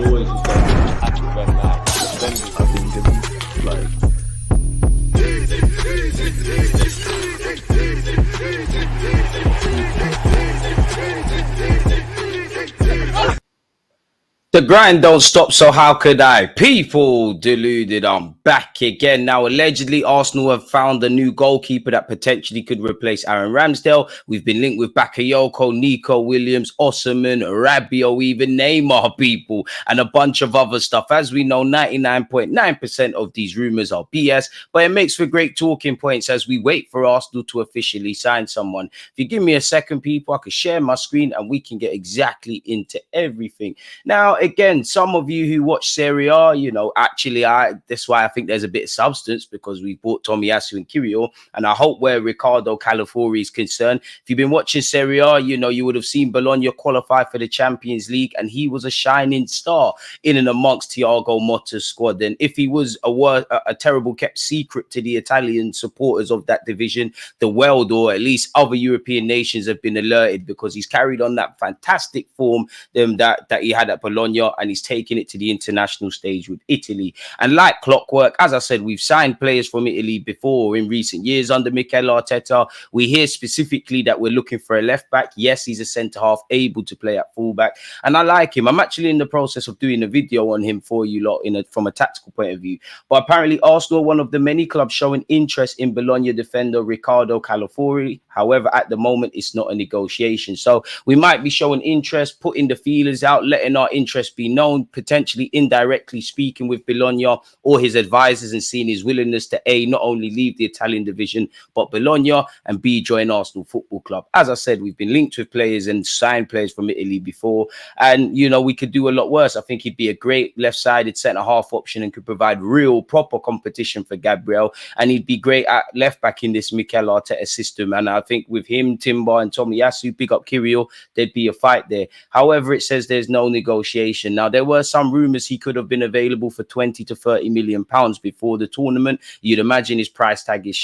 always just going to happen when like defenders. I think it's like. The grind don't stop, so how could I? People deluded, I'm back again. Now, allegedly, Arsenal have found a new goalkeeper that potentially could replace Aaron Ramsdale. We've been linked with Bakayoko, Nico Williams, Oshimen, Rabiot, even Neymar, people, and a bunch of other stuff. As we know, 99.9% of these rumours are BS, but it makes for great talking points as we wait for Arsenal to officially sign someone. If you give me a second, people, I can share my screen and we can get exactly into everything. Now, again, some of you who watch Serie A, you know, actually, that's why I think there's a bit of substance, because we bought Tomiyasu and Kirio, and I hope where Riccardo Calafori is concerned, if you've been watching Serie A, you know, you would have seen Bologna qualify for the Champions League, and he was a shining star in and amongst Thiago Motta's squad. And if he was a terrible kept secret to the Italian supporters of that division, the world, or at least other European nations, have been alerted, because he's carried on that fantastic form that he had at Bologna, and he's taking it to the international stage with Italy. And like clockwork, as I said, we've signed players from Italy before in recent years under Mikel Arteta. We hear specifically that we're looking for a left back. Yes, he's a centre half, able to play at fullback, and I like him. I'm actually in the process of doing a video on him for you lot from a tactical point of view. But apparently Arsenal, one of the many clubs showing interest in Bologna defender Riccardo Calafori. However, at the moment, it's not a negotiation. So we might be showing interest, putting the feelers out, letting our interest be known, potentially indirectly speaking with Bologna or his advisors, and seeing his willingness to A, not only leave the Italian division, but Bologna, and B, join Arsenal Football Club. As I said, we've been linked with players and signed players from Italy before, and, you know, we could do a lot worse. I think he'd be a great left-sided centre-half option and could provide real, proper competition for Gabriel, and he'd be great at left-back in this Mikel Arteta system. And I think with him, Timber and Tomiyasu, pick up Kirio, there'd be a fight there. However, it says there's no negotiation. Now, there were some rumours he could have been available for 20 to 30 million pounds before the tournament. You'd imagine his price tag is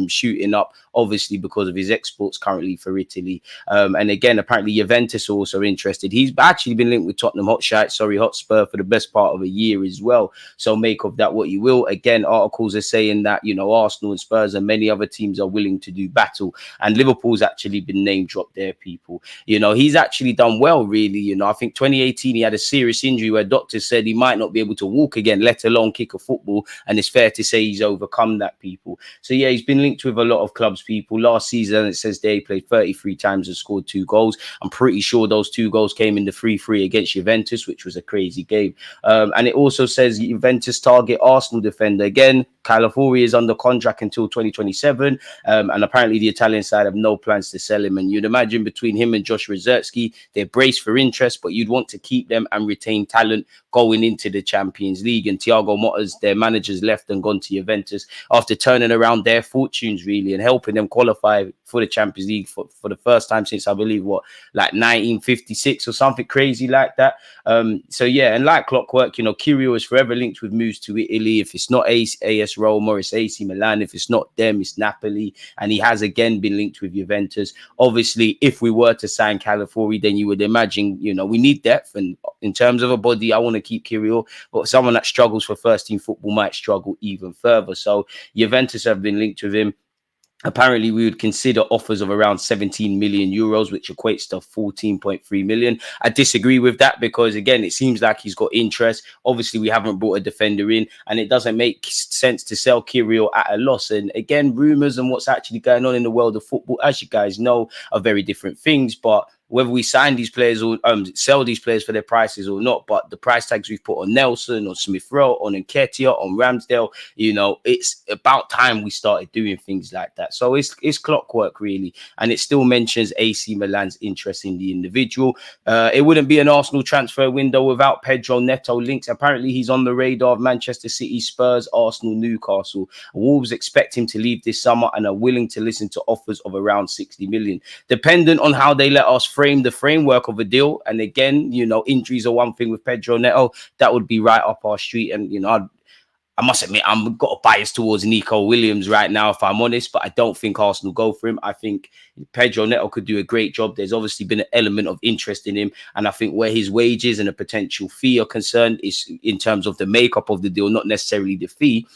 shooting up, obviously, because of his exports currently for Italy. And again, apparently Juventus are also interested. He's actually been linked with Tottenham Hotspur for the best part of a year as well. So make of that what you will. Again, articles are saying that, you know, Arsenal and Spurs and many other teams are willing to do battle. And Liverpool's actually been name dropped there, people. You know, he's actually done well, really. You know, I think 2018 he had a serious injury where doctors said he might not be able to walk again, let alone kick a football. And it's fair to say he's overcome that, people. So yeah, he's been linked with a lot of clubs, people. Last season, it says they played 33 times and scored 2 goals. I'm pretty sure those 2 goals came in the 3-3 against Juventus, which was a crazy game. And it also says Juventus target Arsenal defender. Again, Calafori is under contract until 2027. And apparently the Italian side have no plans to sell him. And you'd imagine between him and Josh Rezertsky, they're braced for interest, but you'd want to keep them and retain talent going into the Champions League. And Thiago Motta's, their managers, left and gone to Juventus after turning around their fortunes, really, and helping them qualify for the Champions League for the first time since, I believe, like 1956 or something crazy like that. So yeah, and like clockwork, you know, Kirio is forever linked with moves to Italy. If it's not AS Roma, it's AC Milan. If it's not them, it's Napoli. And he has again been linked with Juventus. Obviously, if we were to sign Calafori, then you would imagine, you know, we need depth. And in terms of a body, I want to keep Kirio, but someone that struggles for first team football might struggle even further. So Juventus have been linked with him. Apparently, we would consider offers of around 17 million euros, which equates to 14.3 million. I disagree with that because, again, it seems like he's got interest. Obviously, we haven't brought a defender in, and it doesn't make sense to sell Kirio at a loss. And again, rumours and what's actually going on in the world of football, as you guys know, are very different things. But whether we sign these players or sell these players for their prices or not, but the price tags we've put on Nelson, on Smith Rowe, on Nketiah, on Ramsdale, you know, it's about time we started doing things like that. So it's clockwork, really. And it still mentions AC Milan's interest in the individual. It wouldn't be an Arsenal transfer window without Pedro Neto links. Apparently, he's on the radar of Manchester City, Spurs, Arsenal, Newcastle. Wolves expect him to leave this summer and are willing to listen to offers of around 60 million. Dependent on how they let us frame the framework of a deal. And again, you know, injuries are one thing with Pedro Neto. That would be right up our street. And, you know, I must admit, I'm got a bias towards Nico Williams right now, if I'm honest, but I don't think Arsenal go for him. I think Pedro Neto could do a great job. There's obviously been an element of interest in him, and I think where his wages and a potential fee are concerned is in terms of the makeup of the deal, not necessarily the fee.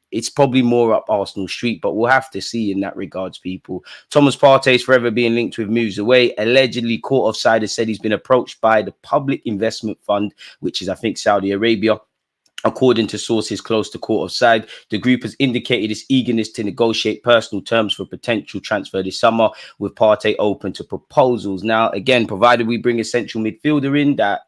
It's probably more up Arsenal Street, but we'll have to see in that regards, people. Thomas Partey is forever being linked with moves away. Allegedly, court offside has said he's been approached by the Public Investment Fund, which is, I think, Saudi Arabia. According to sources close to court offside, the group has indicated its eagerness to negotiate personal terms for potential transfer this summer, with Partey open to proposals. Now, again, provided we bring a central midfielder in that,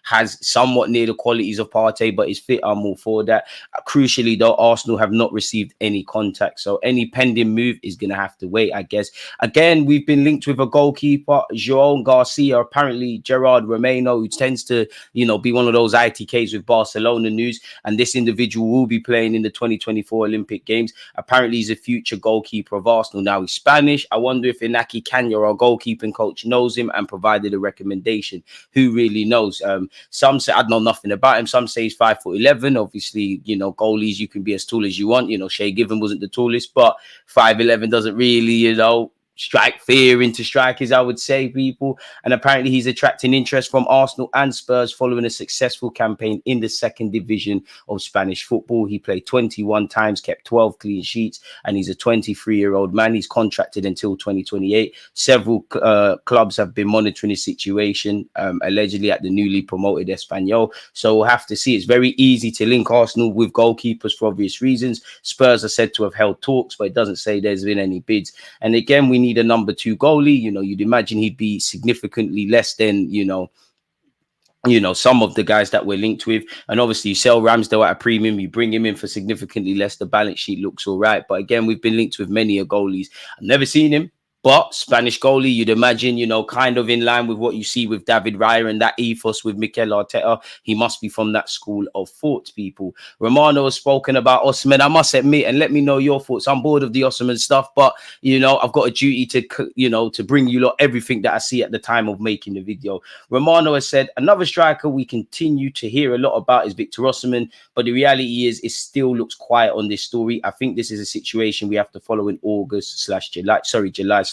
has somewhat near the qualities of Partey, but is fit, I'm all for that. Crucially, though, Arsenal have not received any contact, so any pending move is going to have to wait, I guess. Again, we've been linked with a goalkeeper, João Garcia, apparently Gerard Romano, who tends to, be one of those ITKs with Barcelona news, and this individual will be playing in the 2024 Olympic Games. Apparently, he's a future goalkeeper of Arsenal. Now, he's Spanish. I wonder if Inaki Kanya, our goalkeeping coach, knows him and provided a recommendation. Who really knows? Some say, I know nothing about him. Some say he's 5'11". Obviously, goalies, you can be as tall as you want. Shea Given wasn't the tallest, but 5'11" doesn't really, strike fear into strikers, I would say, people. And apparently he's attracting interest from Arsenal and Spurs following a successful campaign in the second division of Spanish football. He played 21 times, kept 12 clean sheets, and he's a 23-year-old man. He's contracted until 2028. Several clubs have been monitoring his situation, allegedly at the newly promoted Espanyol. So we'll have to see. It's very easy to link Arsenal with goalkeepers for obvious reasons. Spurs are said to have held talks, but it doesn't say there's been any bids. And again, we need a number 2 goalie. You'd imagine he'd be significantly less than, some of the guys that we're linked with. And obviously you sell Ramsdale at a premium, you bring him in for significantly less, the balance sheet looks all right. But again, we've been linked with many a goalies. I've never seen him, but Spanish goalie, you'd imagine, kind of in line with what you see with David Raya and that ethos with Mikel Arteta. He must be from that school of thought, people. Romano has spoken about Oshimen. I must admit, and let me know your thoughts. I'm bored of the Oshimen stuff, but, I've got a duty to, to bring you lot everything that I see at the time of making the video. Romano has said, another striker we continue to hear a lot about is Victor Oshimen, but the reality is it still looks quiet on this story. I think this is a situation we have to follow in July/August,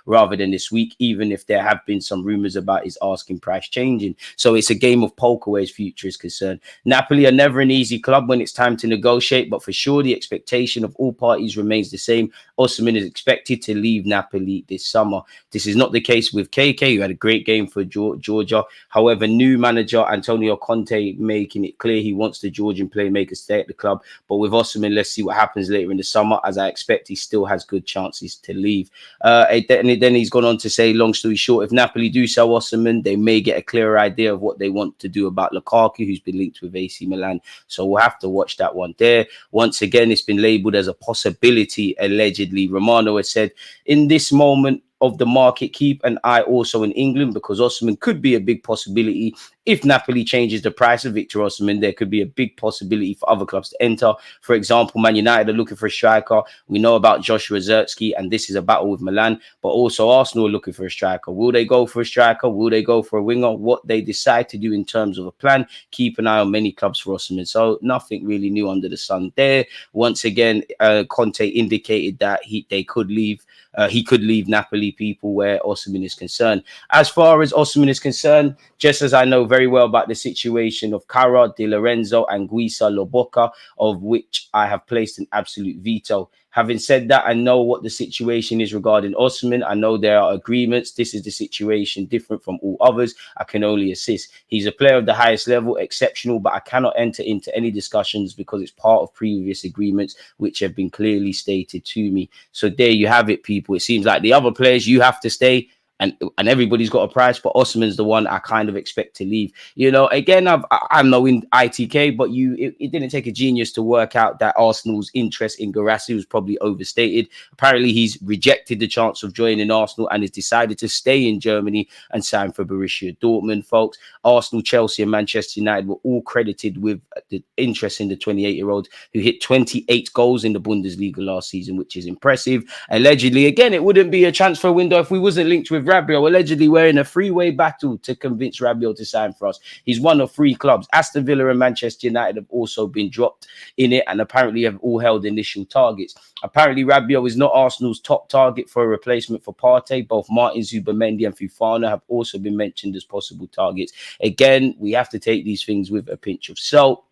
rather than this week, even if there have been some rumors about his asking price changing. So it's a game of poker where his future is concerned. Napoli are never an easy club when it's time to negotiate, but for sure the expectation of all parties remains the same. Oshimen is expected to leave Napoli this summer. This is not the case with KK, who had a great game for Georgia. However, new manager Antonio Conte making it clear he wants the Georgian playmaker to stay at the club. But with Oshimen, let's see what happens later in the summer, as I expect he still has good chances to leave. Then he's gone on to say, long story short, if Napoli do sell Oshimen, they may get a clearer idea of what they want to do about Lukaku, who's been linked with AC Milan. So we'll have to watch that one there. Once again, it's been labelled as a possibility, allegedly. Romano has said, in this moment of the market, keep an eye also in England, because Oshimen could be a big possibility. If Napoli changes the price of Victor Oshimen, there could be a big possibility for other clubs to enter. For example, Man United are looking for a striker. We know about Joshua Zirkzee, and this is a battle with Milan, but also Arsenal are looking for a striker. Will they go for a striker? Will they go for a winger? What they decide to do in terms of a plan, keep an eye on many clubs for Oshimen. So nothing really new under the sun there. Once again, Conte indicated that they could leave. He could leave Napoli, people, where Oshimen is concerned. As far as Oshimen is concerned, just as I know very well about the situation of Cara, Di Lorenzo, and Guisa Lobotka, of which I have placed an absolute veto. Having said that, I know what the situation is regarding Oshimen. I know there are agreements. This is the situation different from all others. I can only assist. He's a player of the highest level, exceptional, but I cannot enter into any discussions because it's part of previous agreements which have been clearly stated to me. So there you have it, people. It seems like the other players, you have to stay. And everybody's got a price, but Oshimen's the one I kind of expect to leave. Again, I'm no in ITK, but it didn't take a genius to work out that Arsenal's interest in Guirassy was probably overstated. Apparently, he's rejected the chance of joining Arsenal and has decided to stay in Germany and sign for Borussia Dortmund, folks. Arsenal, Chelsea, and Manchester United were all credited with the interest in the 28-year-old who hit 28 goals in the Bundesliga last season, which is impressive. Allegedly, again, it wouldn't be a transfer window if we wasn't linked with Rabiot. Allegedly, we're in a three-way battle to convince Rabiot to sign for us. He's one of three clubs. Aston Villa and Manchester United have also been dropped in it and apparently have all held initial targets. Apparently, Rabiot is not Arsenal's top target for a replacement for Partey. Both Martin Zubimendi and Fofana have also been mentioned as possible targets. Again, we have to take these things with a pinch of salt.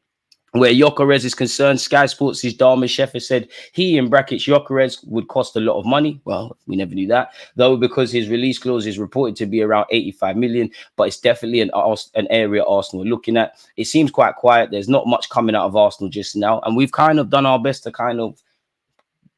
Where Gyökeres is concerned, Sky Sports' Dharma Sheffer said he, in brackets, Gyökeres would cost a lot of money. Well, we never knew that, though, because his release clause is reported to be around 85 million, but it's definitely an area Arsenal are looking at. It seems quite quiet. There's not much coming out of Arsenal just now, and we've kind of done our best to kind of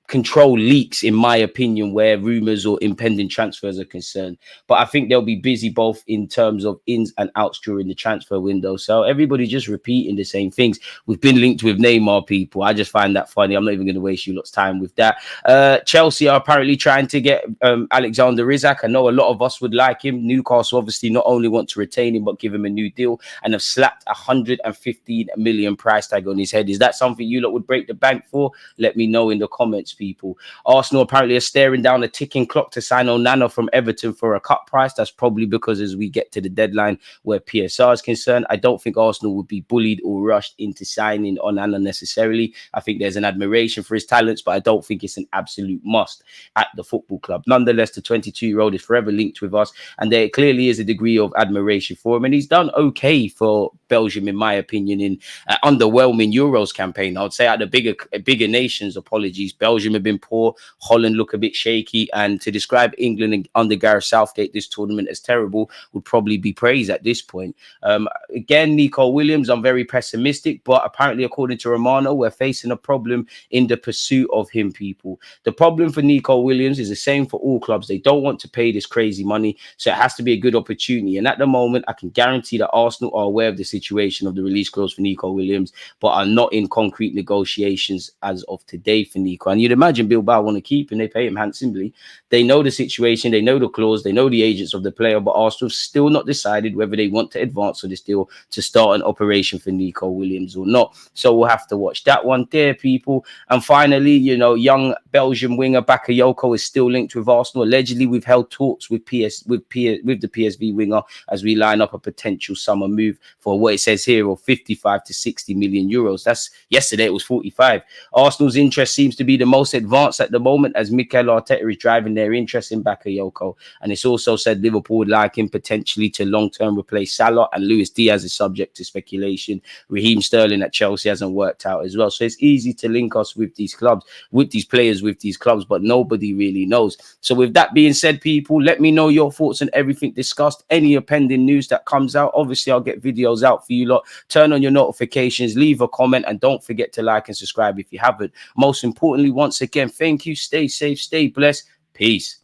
control leaks, in my opinion, where rumors or impending transfers are concerned. But I think they'll be busy both in terms of ins and outs during the transfer window. So everybody just repeating the same things. We've been linked with Neymar, people. I just find that funny. I'm not even going to waste you lot's time with that. Chelsea are apparently trying to get Alexander Isak. I know a lot of us would like him. Newcastle obviously not only want to retain him, but give him a new deal, and have slapped 115 million price tag on his head. Is that something you lot would break the bank for? Let me know in the comments, people. Arsenal apparently are staring down a ticking clock to sign Onana from Everton for a cut price. That's probably because as we get to the deadline where PSR is concerned, I don't think Arsenal would be bullied or rushed into signing Onana necessarily. I think there's an admiration for his talents, but I don't think it's an absolute must at the football club. Nonetheless, the 22-year-old is forever linked with us, and there clearly is a degree of admiration for him, and he's done okay for Belgium, in my opinion, in underwhelming Euros campaign. I would say out of the bigger nations, apologies, Belgium have been poor, Holland look a bit shaky, and to describe England under Gareth Southgate this tournament as terrible would probably be praise at this point. Again, Nico Williams, I'm very pessimistic, but apparently according to Romano, we're facing a problem in the pursuit of him, people. The problem for Nico Williams is the same for all clubs. They don't want to pay this crazy money, so it has to be a good opportunity, and at the moment I can guarantee that Arsenal are aware of the situation of the release clause for Nico Williams, but are not in concrete negotiations as of today for Nico. And you'd imagine Bilbao want to keep him, they pay him handsomely. They know the situation, they know the clause, they know the agents of the player, but Arsenal still not decided whether they want to advance on this deal to start an operation for Nico Williams or not. So we'll have to watch that one there, people. And finally, you know, young Belgian winger Bakayoko is still linked with Arsenal. Allegedly, we've held talks with the PSV winger as we line up a potential summer move for what it says here of 55 to 60 million euros. That's yesterday, it was 45. Arsenal's interest seems to be the most advanced at the moment, as Mikel Arteta is driving their interest in Bakayoko. And it's also said Liverpool would like him potentially to long-term replace Salah, and Luis Diaz is subject to speculation. Raheem Sterling at Chelsea hasn't worked out as well. So it's easy to link us with these clubs, with these players, with these clubs, but nobody really knows. So with that being said, people, let me know your thoughts on everything discussed, any pending news that comes out. Obviously, I'll get videos out for you lot. Turn on your notifications, leave a comment, and don't forget to like and subscribe if you haven't. Most importantly, once again, thank you. Stay safe, stay blessed. Peace.